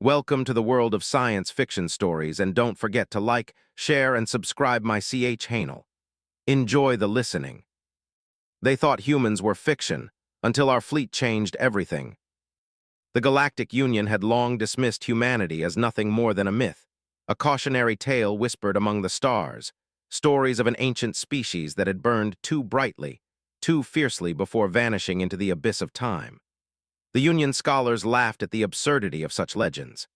Welcome to the world of science fiction stories, and don't forget to like, share, and subscribe my channel. Enjoy the listening. They thought humans were fiction, until our fleet changed everything. The Galactic Union had long dismissed humanity as nothing more than a myth, a cautionary tale whispered among the stars, stories of an ancient species that had burned too brightly, too fiercely before vanishing into the abyss of time. The Union scholars laughed at the absurdity of such legends.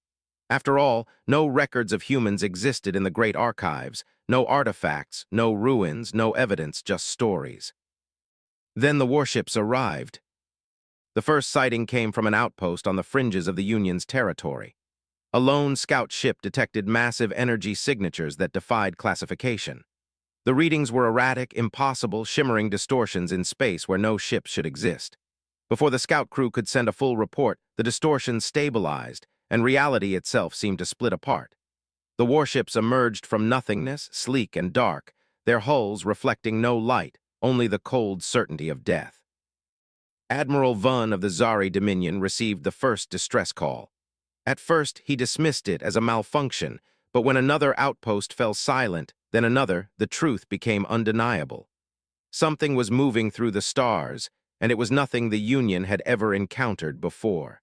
After all, no records of humans existed in the great archives, no artifacts, no ruins, no evidence, just stories. Then the warships arrived. The first sighting came from an outpost on the fringes of the Union's territory. A lone scout ship detected massive energy signatures that defied classification. The readings were erratic, impossible, shimmering distortions in space where no ship should exist. Before the scout crew could send a full report, the distortions stabilized, and reality itself seemed to split apart. The warships emerged from nothingness, sleek and dark, their hulls reflecting no light, only the cold certainty of death. Admiral Vun of the Zari Dominion received the first distress call. At first, he dismissed it as a malfunction, but when another outpost fell silent, then another, the truth became undeniable. Something was moving through the stars, and it was nothing the Union had ever encountered before.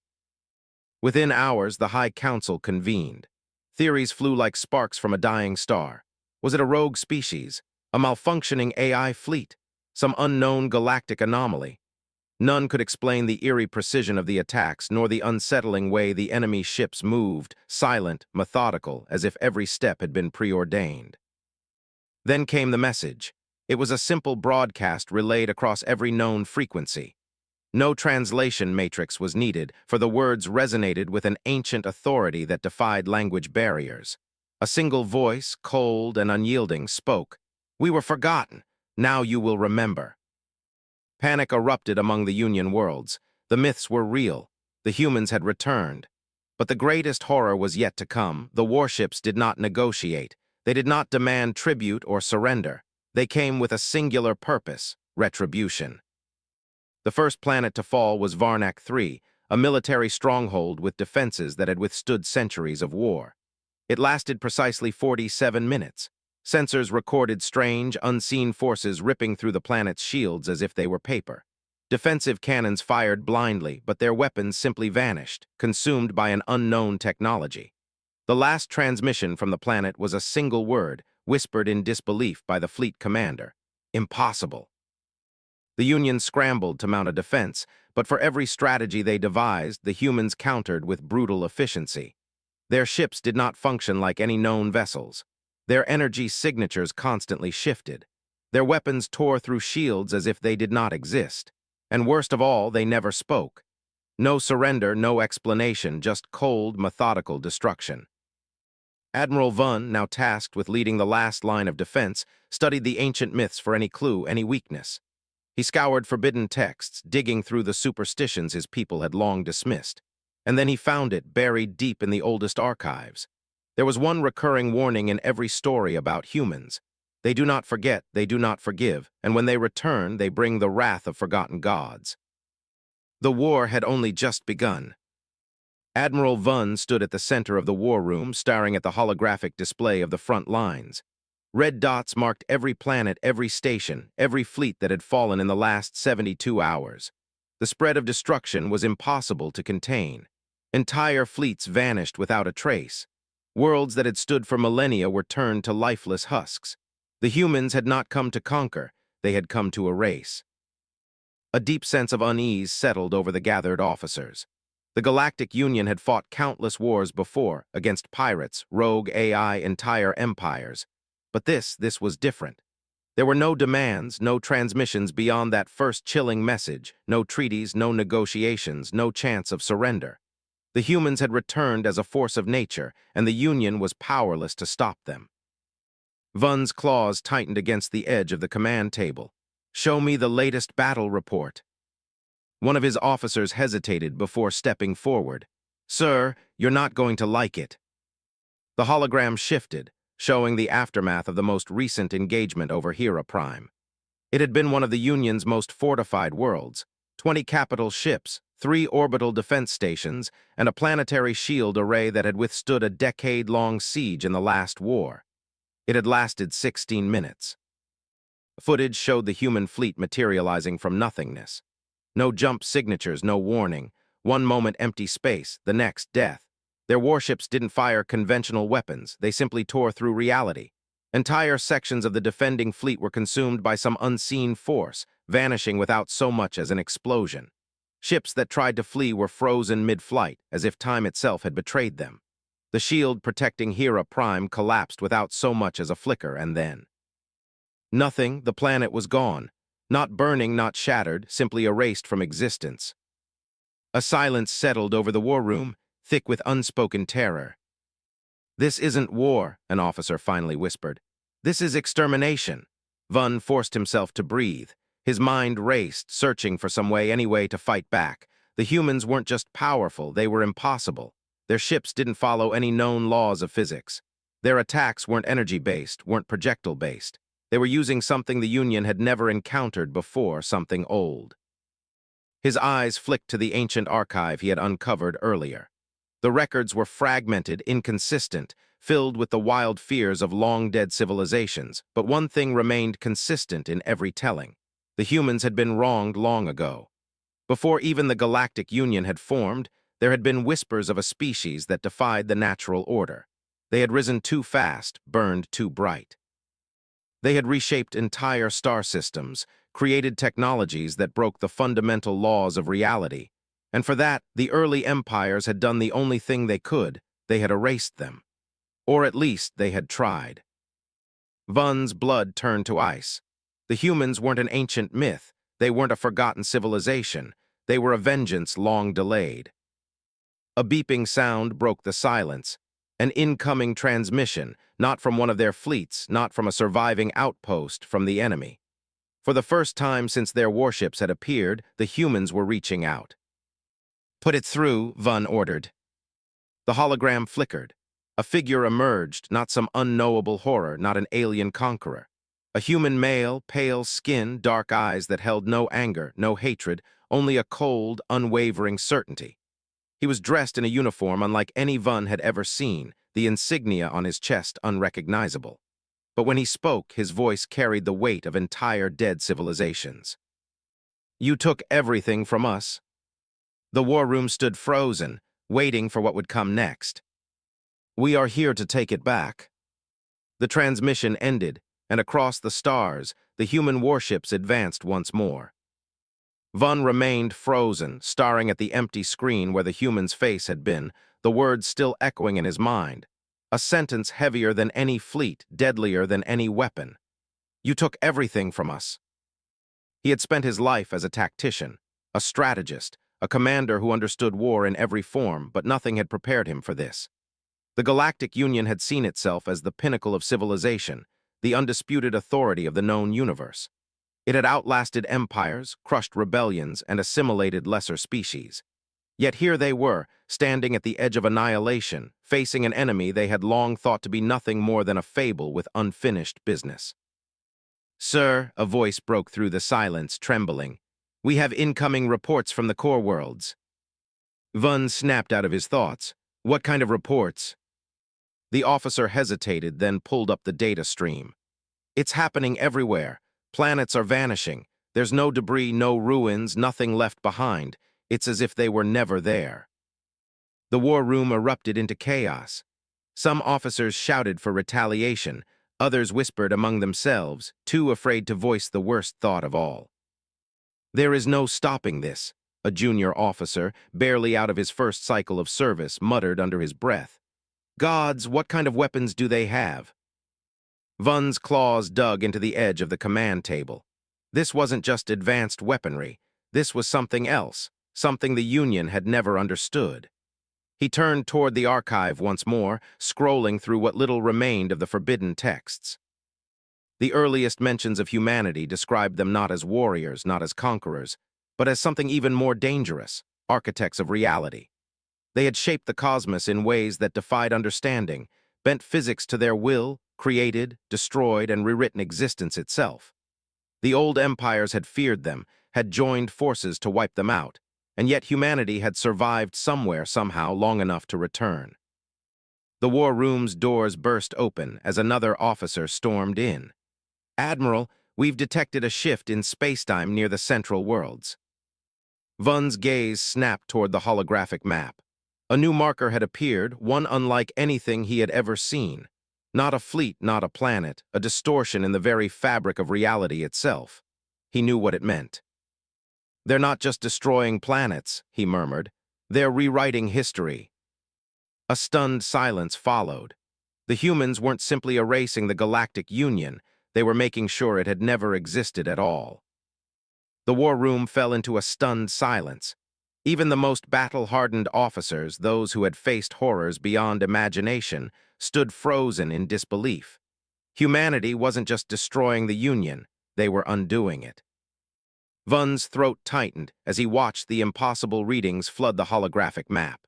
Within hours, the High Council convened. Theories flew like sparks from a dying star. Was it a rogue species, a malfunctioning AI fleet, some unknown galactic anomaly? None could explain the eerie precision of the attacks, nor the unsettling way the enemy ships moved, silent, methodical, as if every step had been preordained. Then came the message. It was a simple broadcast relayed across every known frequency. No translation matrix was needed, for the words resonated with an ancient authority that defied language barriers. A single voice, cold and unyielding, spoke. "We were forgotten. Now you will remember." Panic erupted among the Union worlds. The myths were real. The humans had returned. But the greatest horror was yet to come. The warships did not negotiate. They did not demand tribute or surrender. They came with a singular purpose: retribution. The first planet to fall was Varnak III, a military stronghold with defenses that had withstood centuries of war. It lasted precisely 47 minutes. Sensors recorded strange, unseen forces ripping through the planet's shields as if they were paper. Defensive cannons fired blindly, but their weapons simply vanished, consumed by an unknown technology. The last transmission from the planet was a single word, whispered in disbelief by the fleet commander: "Impossible." The Union scrambled to mount a defense, but for every strategy they devised, the humans countered with brutal efficiency. Their ships did not function like any known vessels. Their energy signatures constantly shifted. Their weapons tore through shields as if they did not exist. And worst of all, they never spoke. No surrender, no explanation, just cold, methodical destruction. Admiral Vun, now tasked with leading the last line of defense, studied the ancient myths for any clue, any weakness. He scoured forbidden texts, digging through the superstitions his people had long dismissed. And then he found it buried deep in the oldest archives. There was one recurring warning in every story about humans. They do not forget, they do not forgive, and when they return, they bring the wrath of forgotten gods. The war had only just begun. Admiral Vun stood at the center of the war room, staring at the holographic display of the front lines. Red dots marked every planet, every station, every fleet that had fallen in the last 72 hours. The spread of destruction was impossible to contain. Entire fleets vanished without a trace. Worlds that had stood for millennia were turned to lifeless husks. The humans had not come to conquer, they had come to erase. A deep sense of unease settled over the gathered officers. The Galactic Union had fought countless wars before, against pirates, rogue AI, entire empires. But this was different. There were no demands, no transmissions beyond that first chilling message, no treaties, no negotiations, no chance of surrender. The humans had returned as a force of nature, and the Union was powerless to stop them. Vun's claws tightened against the edge of the command table. "Show me the latest battle report." One of his officers hesitated before stepping forward. "Sir, you're not going to like it." The hologram shifted, showing the aftermath of the most recent engagement over Hera Prime. It had been one of the Union's most fortified worlds. 20 capital ships, 3 orbital defense stations, and a planetary shield array that had withstood a decade-long siege in the last war. It had lasted 16 minutes. Footage showed the human fleet materializing from nothingness. No jump signatures, no warning. One moment empty space, the next death. Their warships didn't fire conventional weapons, they simply tore through reality. Entire sections of the defending fleet were consumed by some unseen force, vanishing without so much as an explosion. Ships that tried to flee were frozen mid-flight, as if time itself had betrayed them. The shield protecting Hera Prime collapsed without so much as a flicker, and then nothing, the planet was gone. Not burning, not shattered, simply erased from existence. A silence settled over the war room, thick with unspoken terror. "This isn't war," an officer finally whispered. "This is extermination." Vun forced himself to breathe. His mind raced, searching for some way, any way to fight back. The humans weren't just powerful, they were impossible. Their ships didn't follow any known laws of physics. Their attacks weren't energy-based, weren't projectile-based. They were using something the Union had never encountered before, something old. His eyes flicked to the ancient archive he had uncovered earlier. The records were fragmented, inconsistent, filled with the wild fears of long-dead civilizations, but one thing remained consistent in every telling. The humans had been wronged long ago. Before even the Galactic Union had formed, there had been whispers of a species that defied the natural order. They had risen too fast, burned too bright. They had reshaped entire star systems, created technologies that broke the fundamental laws of reality. And for that, the early empires had done the only thing they could. They had erased them. Or at least they had tried. Vun's blood turned to ice. The humans weren't an ancient myth. They weren't a forgotten civilization. They were a vengeance long delayed. A beeping sound broke the silence. An incoming transmission, not from one of their fleets, not from a surviving outpost, from the enemy. For the first time since their warships had appeared, the humans were reaching out. "Put it through," Vun ordered. The hologram flickered. A figure emerged, not some unknowable horror, not an alien conqueror. A human male, pale skin, dark eyes that held no anger, no hatred, only a cold, unwavering certainty. He was dressed in a uniform unlike any Vun had ever seen, the insignia on his chest unrecognizable. But when he spoke, his voice carried the weight of entire dead civilizations. "You took everything from us." The war room stood frozen, waiting for what would come next. "We are here to take it back." The transmission ended, and across the stars, the human warships advanced once more. Vun remained frozen, staring at the empty screen where the human's face had been, the words still echoing in his mind. A sentence heavier than any fleet, deadlier than any weapon. "You took everything from us." He had spent his life as a tactician, a strategist, a commander who understood war in every form, but nothing had prepared him for this. The Galactic Union had seen itself as the pinnacle of civilization, the undisputed authority of the known universe. It had outlasted empires, crushed rebellions, and assimilated lesser species. Yet here they were, standing at the edge of annihilation, facing an enemy they had long thought to be nothing more than a fable with unfinished business. "Sir," a voice broke through the silence, trembling. "We have incoming reports from the core worlds." Vun snapped out of his thoughts. "What kind of reports?" The officer hesitated, then pulled up the data stream. "It's happening everywhere. Planets are vanishing. There's no debris, no ruins, nothing left behind. It's as if they were never there." The war room erupted into chaos. Some officers shouted for retaliation. Others whispered among themselves, too afraid to voice the worst thought of all. "There is no stopping this," a junior officer, barely out of his first cycle of service, muttered under his breath. "Gods, what kind of weapons do they have?" Vun's claws dug into the edge of the command table. This wasn't just advanced weaponry. This was something else, something the Union had never understood. He turned toward the archive once more, scrolling through what little remained of the forbidden texts. The earliest mentions of humanity described them not as warriors, not as conquerors, but as something even more dangerous, architects of reality. They had shaped the cosmos in ways that defied understanding, bent physics to their will, created, destroyed, and rewritten existence itself. The old empires had feared them, had joined forces to wipe them out, and yet humanity had survived somewhere somehow long enough to return. The war room's doors burst open as another officer stormed in. "Admiral, we've detected a shift in spacetime near the central worlds." Vunn's gaze snapped toward the holographic map. A new marker had appeared, one unlike anything he had ever seen. Not a fleet, not a planet, a distortion in the very fabric of reality itself. He knew what it meant. "They're not just destroying planets," he murmured. "They're rewriting history." A stunned silence followed. The humans weren't simply erasing the Galactic Union, they were making sure it had never existed at all. The war room fell into a stunned silence. Even the most battle-hardened officers, those who had faced horrors beyond imagination, stood frozen in disbelief. Humanity wasn't just destroying the Union, they were undoing it. Vunn's throat tightened as he watched the impossible readings flood the holographic map.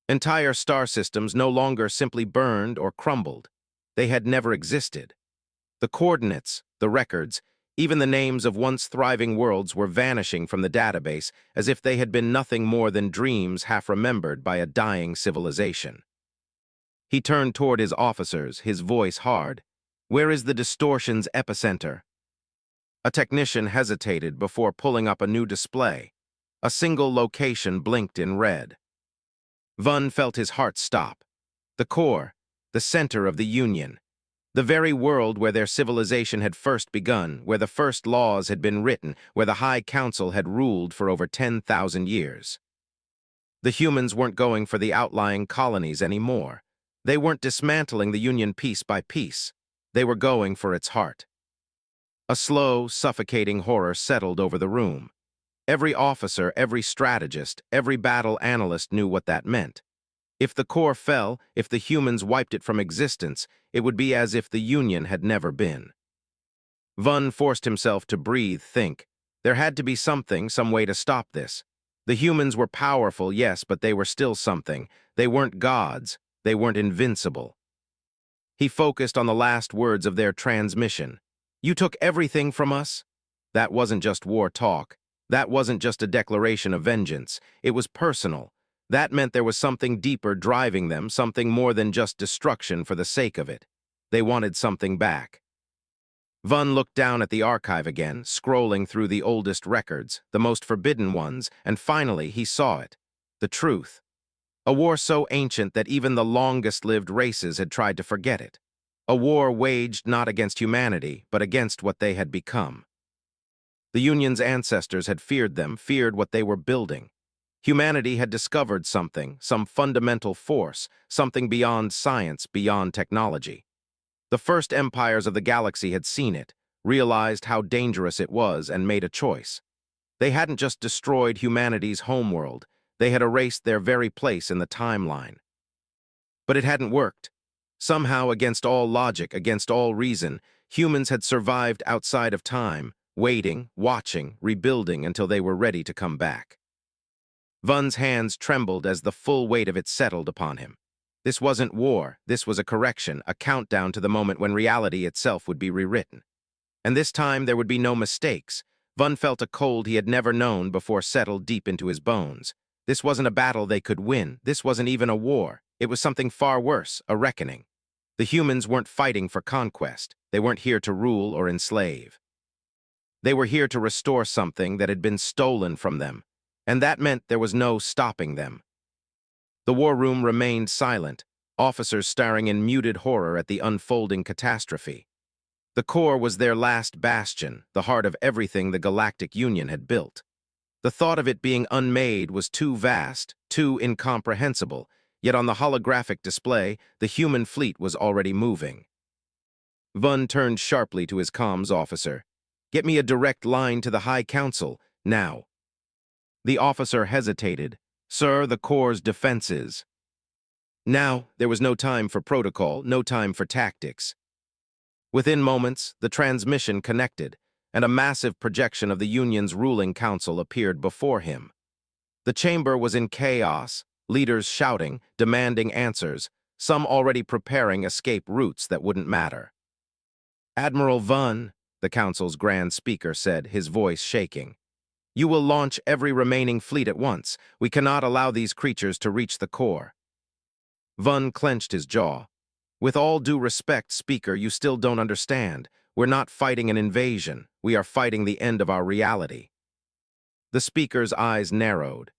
Entire star systems no longer simply burned or crumbled. They had never existed. The coordinates, the records, even the names of once thriving worlds were vanishing from the database as if they had been nothing more than dreams half-remembered by a dying civilization. He turned toward his officers, his voice hard. "Where is the distortion's epicenter?" A technician hesitated before pulling up a new display. A single location blinked in red. Vunn felt his heart stop. The core, the center of the Union. The very world where their civilization had first begun, where the first laws had been written, where the High Council had ruled for over 10,000 years. The humans weren't going for the outlying colonies anymore. They weren't dismantling the Union piece by piece. They were going for its heart. A slow, suffocating horror settled over the room. Every officer, every strategist, every battle analyst knew what that meant. If the core fell, if the humans wiped it from existence, it would be as if the Union had never been. Vunn forced himself to breathe, think. There had to be something, some way to stop this. The humans were powerful, yes, but they were still something. They weren't gods. They weren't invincible. He focused on the last words of their transmission. "You took everything from us?" That wasn't just war talk. That wasn't just a declaration of vengeance. It was personal. That meant there was something deeper driving them, something more than just destruction for the sake of it. They wanted something back. Vunn looked down at the archive again, scrolling through the oldest records, the most forbidden ones, and finally he saw it. The truth. A war so ancient that even the longest-lived races had tried to forget it. A war waged not against humanity, but against what they had become. The Union's ancestors had feared them, feared what they were building. Humanity had discovered something, some fundamental force, something beyond science, beyond technology. The first empires of the galaxy had seen it, realized how dangerous it was, and made a choice. They hadn't just destroyed humanity's homeworld, they had erased their very place in the timeline. But it hadn't worked. Somehow, against all logic, against all reason, humans had survived outside of time, waiting, watching, rebuilding until they were ready to come back. Vunn's hands trembled as the full weight of it settled upon him. This wasn't war, this was a correction, a countdown to the moment when reality itself would be rewritten. And this time there would be no mistakes. Vunn felt a cold he had never known before settled deep into his bones. This wasn't a battle they could win, this wasn't even a war. It was something far worse, a reckoning. The humans weren't fighting for conquest, they weren't here to rule or enslave. They were here to restore something that had been stolen from them, and that meant there was no stopping them. The war room remained silent, officers staring in muted horror at the unfolding catastrophe. The core was their last bastion, the heart of everything the Galactic Union had built. The thought of it being unmade was too vast, too incomprehensible, yet on the holographic display, the human fleet was already moving. Vunn turned sharply to his comms officer. "Get me a direct line to the High Council, now." The officer hesitated. "Sir, the Corps' defenses." Now, there was no time for protocol, no time for tactics. Within moments, the transmission connected, and a massive projection of the Union's ruling council appeared before him. The chamber was in chaos, leaders shouting, demanding answers, some already preparing escape routes that wouldn't matter. "Admiral Vunn," the council's grand speaker said, his voice shaking. You will launch every remaining fleet at once. We cannot allow these creatures to reach the core. Vun clenched his jaw. With all due respect, Speaker, you still don't understand. We're not fighting an invasion. We are fighting the end of our reality. The Speaker's eyes narrowed.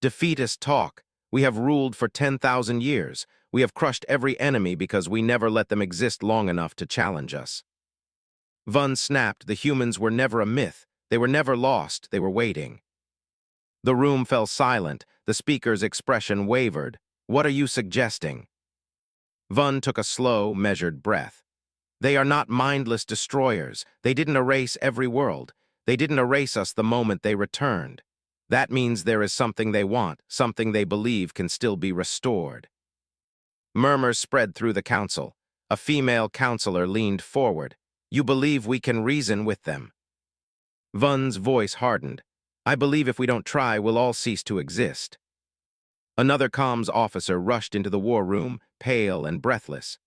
Defeatist talk. We have ruled for 10,000 years. We have crushed every enemy because we never let them exist long enough to challenge us. Vun snapped. The humans were never a myth. They were never lost. They were waiting. The room fell silent. The Speaker's expression wavered. What are you suggesting? Vun took a slow, measured breath. They are not mindless destroyers. They didn't erase every world. They didn't erase us the moment they returned. That means there is something they want, something they believe can still be restored. Murmurs spread through the council. A female counselor leaned forward. You believe we can reason with them? Vun's voice hardened. I believe if we don't try, we'll all cease to exist. Another comms officer rushed into the war room, pale and breathless.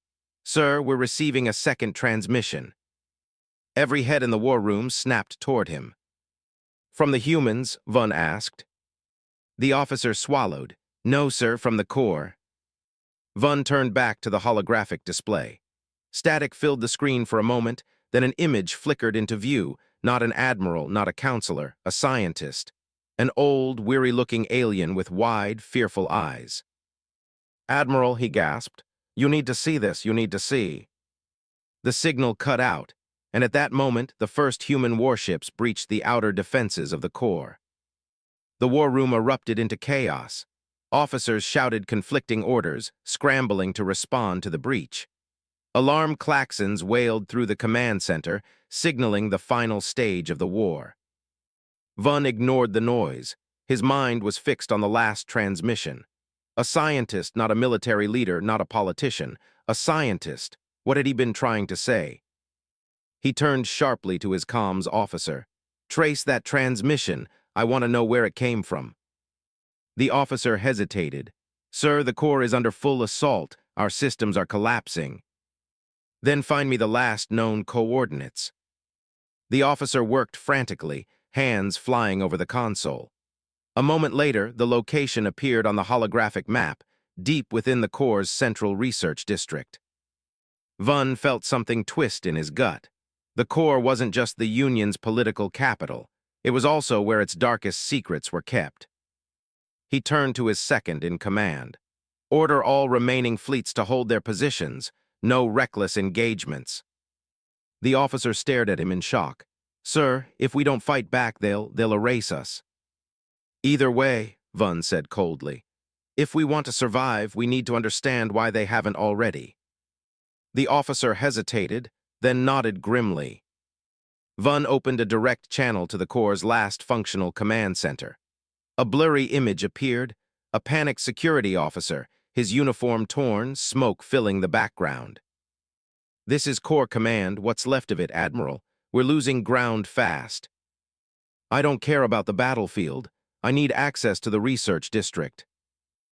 Sir, we're receiving a second transmission. Every head in the war room snapped toward him. From the humans, Vun asked. The officer swallowed. No, sir, from the core. Vun turned back to the holographic display. Static filled the screen for a moment, then an image flickered into view, not an admiral, not a counselor, a scientist. An old, weary-looking alien with wide, fearful eyes. Admiral, he gasped, you need to see this, you need to see. The signal cut out, and at that moment, the first human warships breached the outer defenses of the core. The war room erupted into chaos. Officers shouted conflicting orders, scrambling to respond to the breach. Alarm klaxons wailed through the command center, signaling the final stage of the war. Vun ignored the noise. His mind was fixed on the last transmission. A scientist, not a military leader, not a politician. A scientist. What had he been trying to say? He turned sharply to his comms officer. Trace that transmission. I want to know where it came from. The officer hesitated. Sir, the core is under full assault. Our systems are collapsing. Then find me the last known coordinates. The officer worked frantically, hands flying over the console. A moment later, the location appeared on the holographic map, deep within the core's central research district. Vun felt something twist in his gut. The core wasn't just the Union's political capital. It was also where its darkest secrets were kept. He turned to his second in command. Order all remaining fleets to hold their positions. No reckless engagements. The officer stared at him in shock. Sir, if we don't fight back, they'll erase us. Either way, Vun said coldly. If we want to survive, we need to understand why they haven't already. The officer hesitated, then nodded grimly. Vun opened a direct channel to the Corps' last functional command center. A blurry image appeared, a panicked security officer, his uniform torn, smoke filling the background. This is Corps Command, what's left of it, Admiral. We're losing ground fast. I don't care about the battlefield. I need access to the research district.